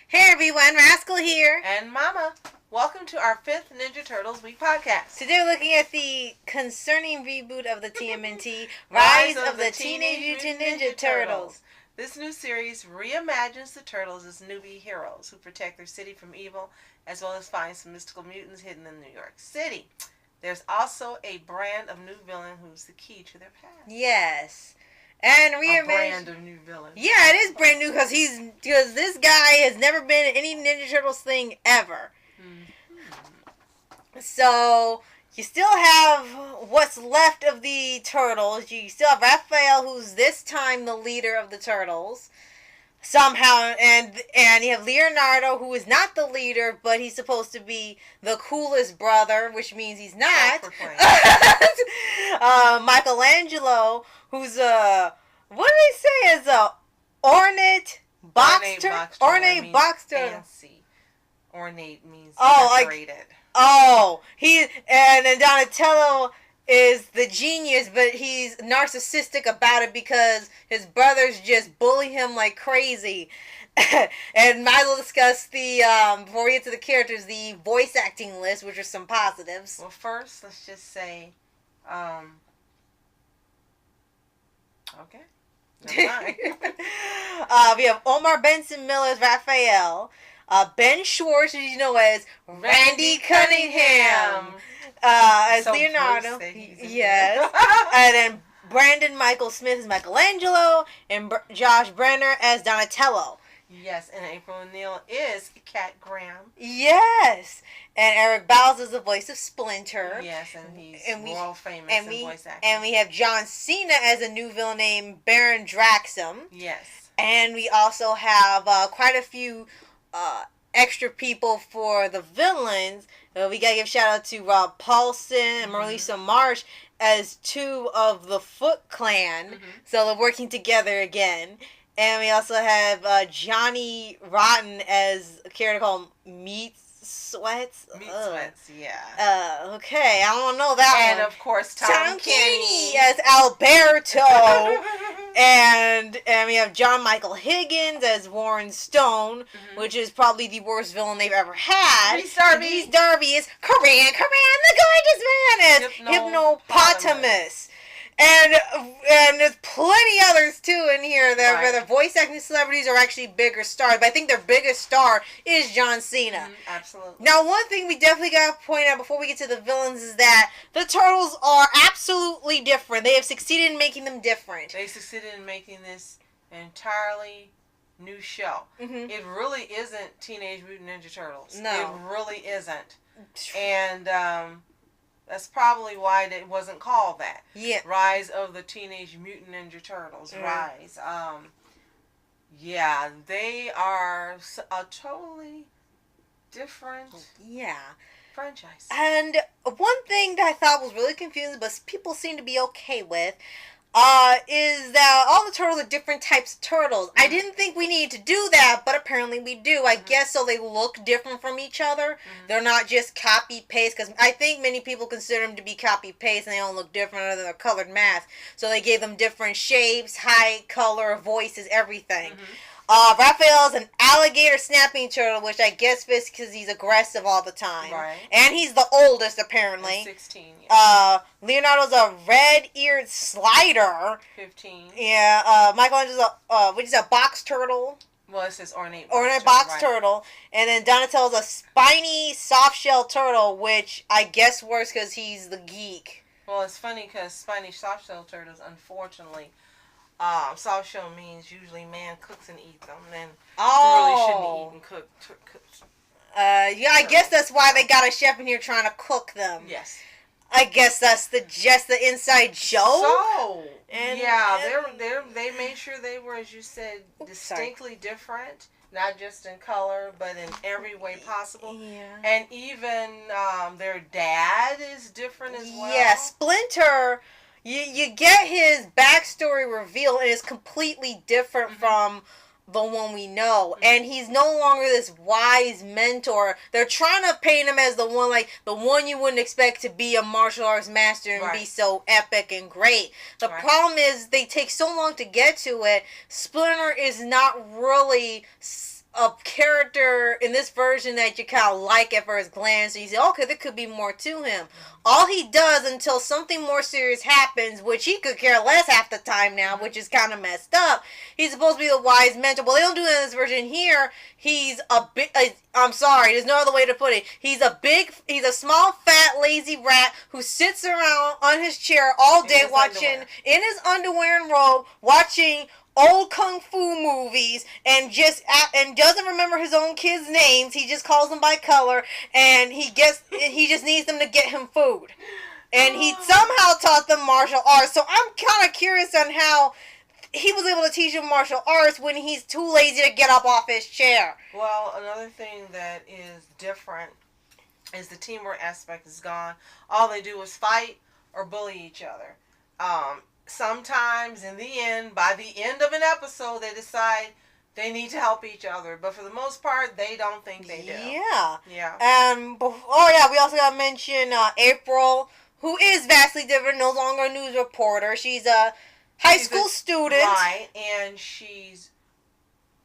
Hey everyone, Rascal here. And Mama. Welcome to our 5th Ninja Turtles Week podcast. Today we're looking at the concerning reboot of the TMNT, Rise of the Teenage Mutant Ninja Turtles. This new series reimagines the Turtles as newbie heroes who protect their city from evil, as well as find some mystical mutants hidden in New York City. There's also a brand of new villain who's the key to their past. Yes. And a brand of new villain. Yeah, it is brand new because this guy has never been in any Ninja Turtles thing ever. Mm-hmm. So you still have what's left of the Turtles. You still have Raphael, who's this time the leader of the Turtles. Somehow, and you have Leonardo, who is not the leader, but he's supposed to be the coolest brother, which means he's not. Michelangelo, who's what do they say is a ornate box turtle? Ornate box turtle. Fancy. Ornate means decorated. And then Donatello is the genius, but he's narcissistic about it because his brothers just bully him like crazy. And might as well discuss the, before we get to the characters, the voice acting list, which are some positives. Well, first, let's just say, okay. We have Omar Benson Miller as Raphael, Ben Schwartz, as you know as Randy Cunningham, as so Leonardo. Yes. And then Brandon Michael Smith as Michelangelo, and Josh Brenner as Donatello. Yes, and April O'Neil is Cat Graham. Yes. And Eric Bowles is the voice of Splinter. Yes, and he's world famous in voice acting. And we have John Cena as a new villain named Baron Draxum. Yes. And we also have quite a few extra people for the villains. We gotta give a shout out to Rob Paulson and Marlisa Marsh as two of the Foot Clan. Mm-hmm. So they're working together again. And we also have Johnny Rotten as a character called Meat Sweats. Yeah. Okay, I don't know that one. And of course, Tom Kenny as Alberto. and we have John Michael Higgins as Warren Stone, which is probably the worst villain they've ever had. Reese Darby. Reese Darby is Korean, the gorgeous man as Hypnopotamus. And there's plenty others too in here that where the voice acting celebrities are actually bigger stars. But I think their biggest star is John Cena. Absolutely. Now, one thing we definitely got to point out before we get to the villains is that the Turtles are absolutely different. They have succeeded in making them different. They succeeded in making this an entirely new show. Mm-hmm. It really isn't Teenage Mutant Ninja Turtles. No. It really isn't. And that's probably why it wasn't called that. Yeah. Rise of the Teenage Mutant Ninja Turtles. Rise. Yeah, they are a totally different franchise. And one thing that I thought was really confusing, but people seem to be okay with, is that all the turtles are different types of turtles. I didn't think we needed to do that, but apparently we do. I guess so they look different from each other. They're not just copy-paste, because I think many people consider them to be copy-paste, and they don't look different other than their colored masks. So they gave them different shapes, height, color, voices, everything. Raphael's an alligator snapping turtle, which I guess fits because he's aggressive all the time. Right. And he's the oldest, apparently. 16, Leonardo's a red-eared slider. 15. Yeah, Michelangelo's a box turtle. Well, it says ornate box turtle. And then Donatello's a spiny, soft-shell turtle, which I guess works because he's the geek. Well, it's funny because spiny soft-shell turtles, unfortunately, soft shell means usually man cooks and eats them, and really shouldn't eat and cook. I guess that's why they got a chef in here trying to cook them. Yes. I guess that's just the inside joke. So, they made sure they were, as you said, distinctly different, not just in color, but in every way possible. Yeah. And even their dad is different as well. Yeah, Splinter. You get his backstory revealed, and it's completely different from the one we know. And he's no longer this wise mentor. They're trying to paint him as the one you wouldn't expect to be a martial arts master and be so epic and great. The problem is they take so long to get to it. Splinter is not really a character in this version that you kind of like at first glance. So you say, okay, there could be more to him. All he does until something more serious happens, which he could care less half the time now, which is kind of messed up. He's supposed to be the wise mentor. Well, they don't do that in this version here. He's a big, I'm sorry, there's no other way to put it. He's a small, fat, lazy rat who sits around on his chair all day in his underwear and robe, watching old kung fu movies, and doesn't remember his own kids' names. He just calls them by color, and he just needs them to get him food. And he somehow taught them martial arts. So I'm kind of curious on how he was able to teach him martial arts when he's too lazy to get up off his chair. Well, another thing that is different is the teamwork aspect is gone. All they do is fight or bully each other. Sometimes, in the end, by the end of an episode, they decide they need to help each other. But for the most part, they don't think they do. Yeah. Yeah. We also got to mention April, who is vastly different, no longer a news reporter. She's a high school student. Right, and she's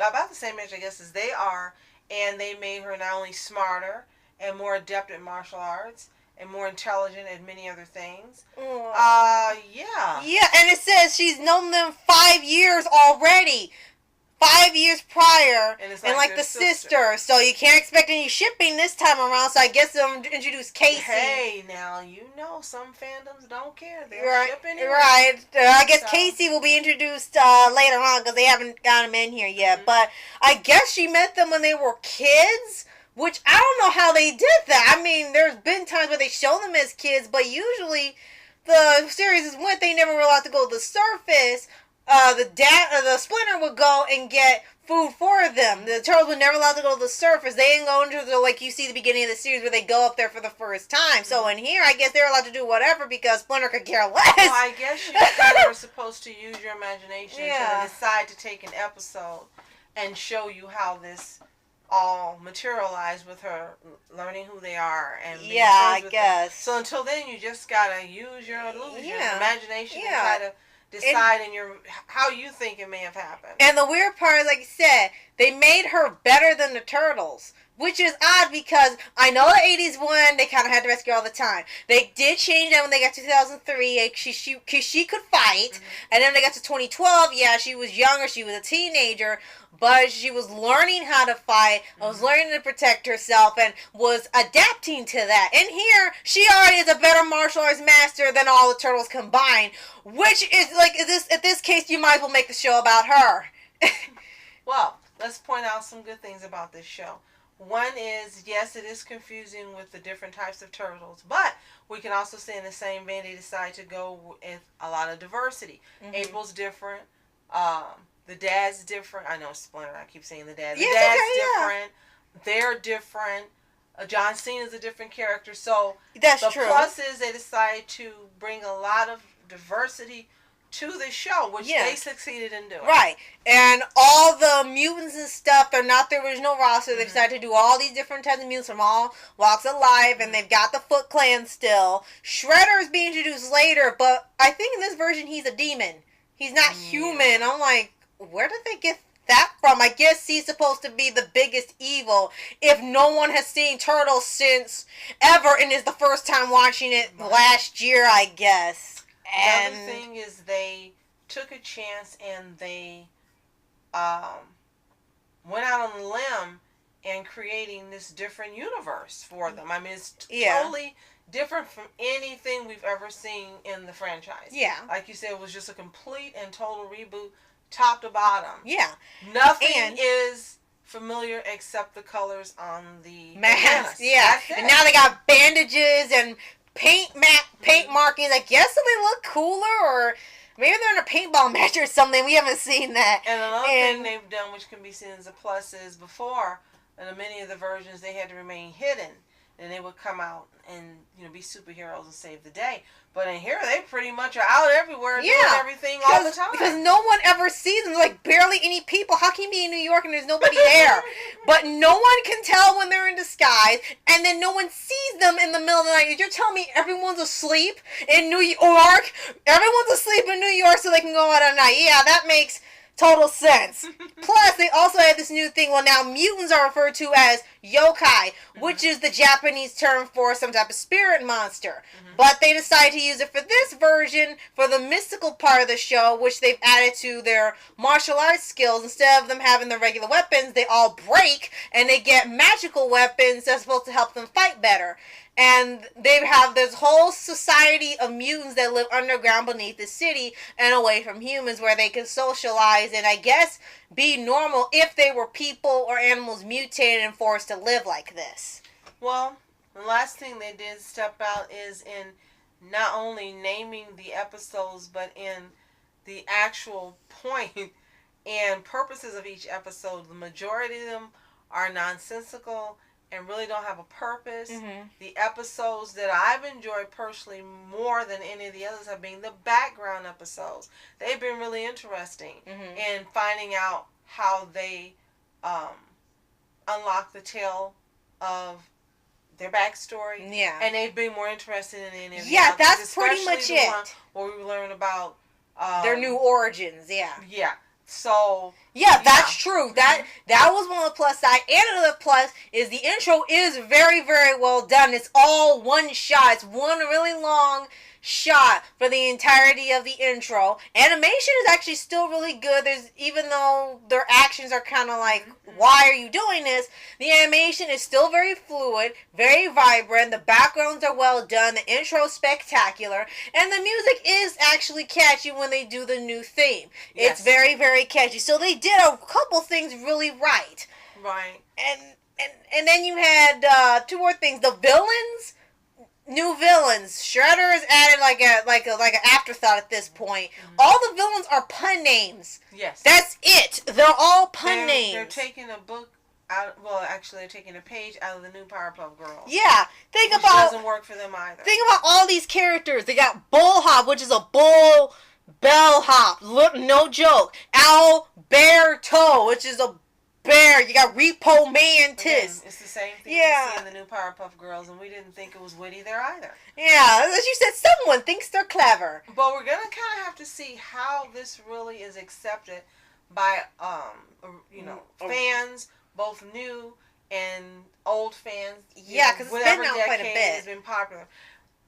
about the same age, I guess, as they are. And they made her not only smarter and more adept at martial arts, and more intelligent at many other things. Yeah. Yeah, and it says she's known them 5 years already. 5 years prior. And it's like the sister. So you can't expect any shipping this time around, so I guess they'll introduce Casey. Hey, now, some fandoms don't care. They're shipping it. Right. I guess Casey will be introduced later on, because they haven't got him in here yet. Mm-hmm. But I guess she met them when they were kids. Which, I don't know how they did that. I mean, there's been times where they show them as kids, but usually the series is when they never were allowed to go to the surface. The Splinter would go and get food for them. The Turtles were never allowed to go to the surface. They didn't go into the, like you see the beginning of the series where they go up there for the first time. So in here, I guess they're allowed to do whatever because Splinter could care less. Well, I guess you guys were supposed to use your imagination to decide to take an episode and show you how this all materialized with her learning who they are and being friends with them. So until then, you just gotta use your illusion, imagination, and try to decide how you think it may have happened. And the weird part is, like you said, they made her better than the Turtles. Which is odd because I know the 80s one, they kind of had to rescue all the time. They did change that when they got to 2003. She could fight. Mm-hmm. And then when they got to 2012, she was younger. She was a teenager. But she was learning how to fight. Was learning to protect herself. And was adapting to that. And here, she already is a better martial arts master than all the Turtles combined. Which is, at this case, you might as well make the show about her. Well, let's point out some good things about this show. One is, yes, it is confusing with the different types of turtles, but we can also say in the same vein they decide to go with a lot of diversity. Mm-hmm. April's different. The dad's different. I know Splinter, I keep saying the dad. The dad's different. They're different. John Cena's a different character. So that's the true. plus is they decide to bring a lot of diversity to the show, which they succeeded in doing. Right. And all the mutants and stuff, they're not the original roster. They've decided to do all these different types of mutants from all walks of life, and they've got the Foot Clan still. Shredder's being introduced later, but I think in this version he's a demon. He's not human. I'm like, where did they get that from? I guess he's supposed to be the biggest evil if no one has seen Turtles since ever, and is the first time watching it last year, I guess. And the other thing is they took a chance and they went out on a limb and creating this different universe for them. I mean, it's totally different from anything we've ever seen in the franchise. Yeah. Like you said, it was just a complete and total reboot, top to bottom. Yeah. Nothing is familiar except the colors on the mask. Yeah. And now they got bandages and paint markings. I guess so they look cooler, or maybe they're in a paintball match or something. We haven't seen that. And another thing they've done, which can be seen as a plus, is before, in many of the versions, they had to remain hidden. And they would come out and be superheroes and save the day. But in here, they pretty much are out everywhere doing everything all the time. Because no one ever sees them. Like, barely any people. How can you be in New York and there's nobody there? But no one can tell when they're in disguise. And then no one sees them in the middle of the night. You're telling me everyone's asleep in New York? Everyone's asleep in New York so they can go out at night. Yeah, that makes Total sense. Plus, they also had this new thing. Well, now mutants are referred to as yokai, which is the Japanese term for some type of spirit monster. But they decided to use it for this version for the mystical part of the show, which they've added to their martial arts skills. Instead of them having the regular weapons, they all break and they get magical weapons that's supposed to help them fight better. And they have this whole society of mutants that live underground beneath the city and away from humans, where they can socialize and, I guess, be normal if they were people or animals mutated and forced to live like this. Well, the last thing they did step out is in not only naming the episodes, but in the actual point and purposes of each episode. The majority of them are nonsensical and really don't have a purpose. The episodes that I've enjoyed personally more than any of the others have been the background episodes. They've been really interesting in finding out how they unlock the tale of their backstory. Yeah. And they've been more interested in any of the Yeah, others, that's pretty much especially the one it. where we learn about Their new origins, yeah. Yeah. So yeah, that's true. That was one of the plus side. And another plus is the intro is very, very well done. It's all one shot. It's one really long shot for the entirety of the intro. Animation is actually still really good. There's, even though their actions are kind of like, why are you doing this? The animation is still very fluid, very vibrant. The backgrounds are well done. The intro is spectacular. And the music is actually catchy when they do the new theme. Yes. It's very, very catchy. So they did a couple things really right. Right. And then you had two more things. The villains, new villains. Shredder is added like an afterthought at this point. All the villains are pun names. Yes. That's it. They're all pun names. They're taking a book out. Well, actually, they're taking a page out of the new Powerpuff Girls. Yeah. Which doesn't work for them either. Think about all these characters. They got Bullhop, which is a bull bellhop. Look, no joke. Alberto, which is a bear. You got Repo Mantis. It's the same thing you see in the new Powerpuff Girls, and we didn't think it was witty there either. Yeah, as you said, someone thinks they're clever. But we're gonna kind of have to see how this really is accepted by fans, both new and old fans. Yeah, because it's been out quite a bit. Has been popular.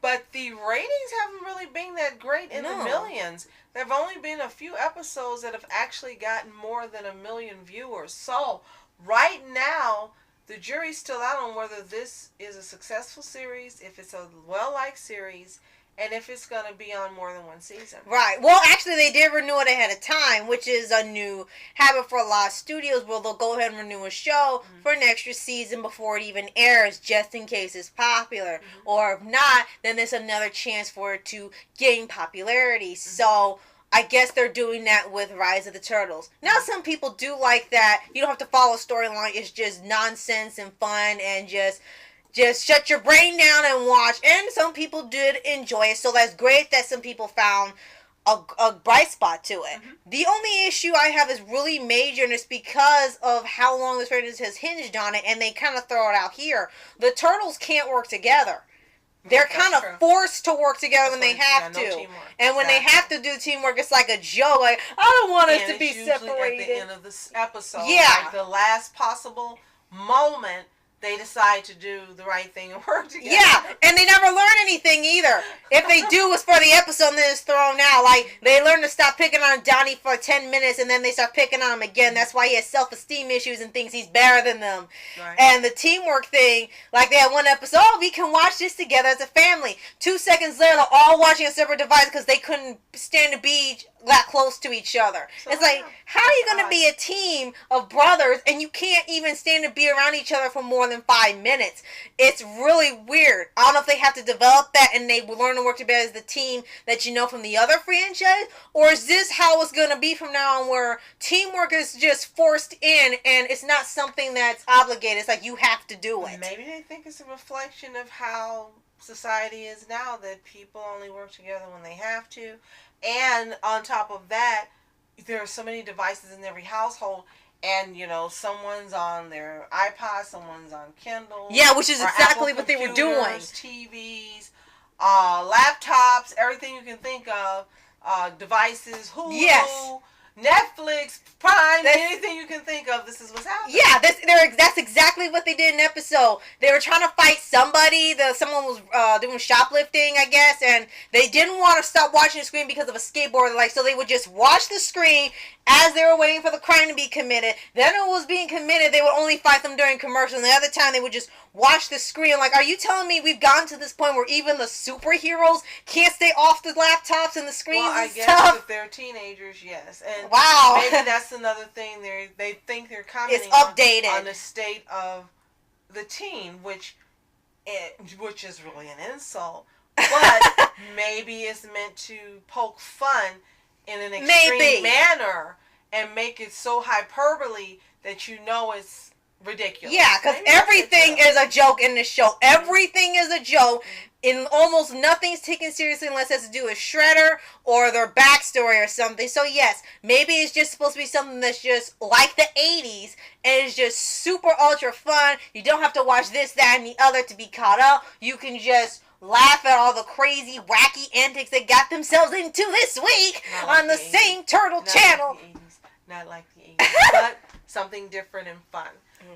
But the ratings haven't really been that great in the millions. There have only been a few episodes that have actually gotten more than 1 million viewers. So, right now, the jury's still out on whether this is a successful series, if it's a well-liked series, and if it's going to be on more than one season. Right. Well, actually, they did renew it ahead of time, which is a new habit for a lot of studios, where they'll go ahead and renew a show for an extra season before it even airs, just in case it's popular. Or if not, then there's another chance for it to gain popularity. So I guess they're doing that with Rise of the Turtles. Now, some people do like that. You don't have to follow a storyline. It's just nonsense and fun and just shut your brain down and watch. And some people did enjoy it, so that's great that some people found a bright spot to it. The only issue I have is really major, and it's because of how long this franchise has hinged on it, and they kind of throw it out here. The Turtles can't work together. They're kind of forced to work together when they have to. And when they have to do teamwork, it's like a joke. Like, I don't want us to be separated. At the end of this episode, yeah, like the last possible moment, they decide to do the right thing and work together. Yeah, and they never learn anything either. If they do, it's for the episode and then it's thrown out. Like, they learn to stop picking on Donnie for 10 minutes and then they start picking on him again. That's why he has self-esteem issues and thinks he's better than them. Right. And the teamwork thing, like they had one episode, we can watch this together as a family. 2 seconds later, they're all watching a separate device because they couldn't stand to be that close to each other. So it's like, how are you going to be a team of brothers and you can't even stand to be around each other for more than 5 minutes? It's really weird. I don't know if they have to develop that and they will learn to work together as the team that you know from the other franchise, or is this how it's going to be from now on, where teamwork is just forced in and it's not something that's obligated? It's like you have to do it. Maybe they think it's a reflection of how society is now, that people only work together when they have to. And on top of that, there are so many devices in every household, and someone's on their iPod, someone's on Kindle. Yeah, which is exactly what they were doing. TVs, laptops, everything you can think of, devices, Hulu, Netflix, Prime, anything you can think of, this is what's happening. Yeah, that's exactly what they did in the episode. They were trying to fight somebody. Someone was doing shoplifting, I guess, and they didn't want to stop watching the screen because of a skateboard. Like, so they would just watch the screen as they were waiting for the crime to be committed. Then it was being committed, they would only fight them during commercials, and the other time they would just watch the screen. Like, are you telling me we've gotten to this point where even the superheroes can't stay off the laptops and the screens Well, I and guess stuff? if they're teenagers, yes. And wow. maybe that's another thing. They think they're commenting it's updated on the state of the teen, which is really an insult. But maybe it's meant to poke fun in an extreme manner and make it so hyperbole that you know it's ridiculous. Yeah, because everything is a joke in this show. Everything is a joke. In almost nothing's taken seriously unless it has to do with Shredder or their backstory or something. So yes, maybe it's just supposed to be something that's just like the 80s and it's just super ultra fun. You don't have to watch this, that, and the other to be caught up. You can just laugh at all the crazy, wacky antics they got themselves into this week on the same Turtle channel. Not like the 80s, but something different and fun.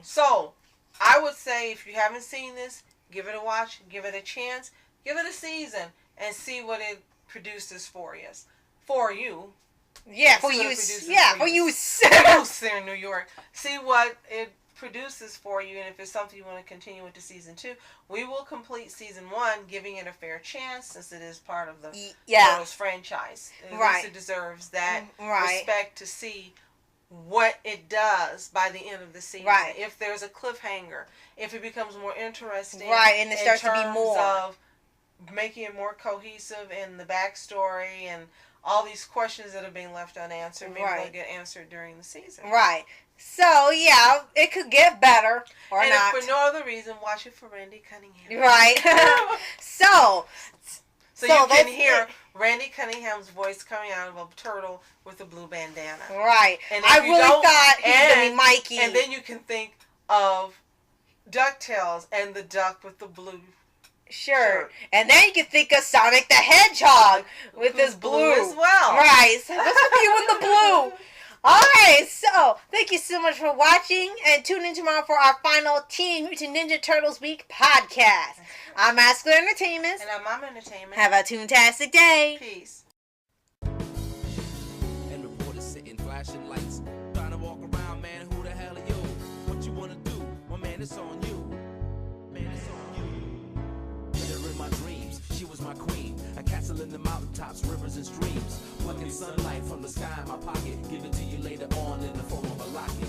So, I would say if you haven't seen this, give it a watch, give it a chance, give it a season, and see what it produces for you. For you. Yeah, for you. Yeah, for you. There in New York. See what it produces for you, and if it's something you want to continue into season 2, we will complete season 1, giving it a fair chance since it is part of the Turtles franchise. At least it deserves that respect to see what it does by the end of the season. Right. If there's a cliffhanger, if it becomes more interesting, and it starts to be more of making it more cohesive in the backstory and all these questions that are being left unanswered, maybe they'll get answered during the season. Right. So, yeah, it could get better or not. And if for no other reason, watch it for Randy Cunningham. Right. So you can hear Randy Cunningham's voice coming out of a turtle with a blue bandana. Right. And I really thought he was going to be Mikey. And then you can think of DuckTales and the duck with the blue shirt. And then you can think of Sonic the Hedgehog with his blue as well. Right. So this would be with the blue. Alright, so thank you so much for watching, and tune in tomorrow for our final Teenage Mutant Ninja Turtles Week podcast. I'm Masculine Entertainment. And I'm Mama Entertainment. Have a toontastic day. Peace. And reporters sitting, flashing lights, trying to walk around, man, who the hell are you? What you wanna do? Well, man, it's on you. Man, it's on you. Met her in my dreams, she was my queen. A castle in the mountaintops, rivers and streams. Plucking sunlight from the sky in my pocket, give it to you later on in the form of a locket.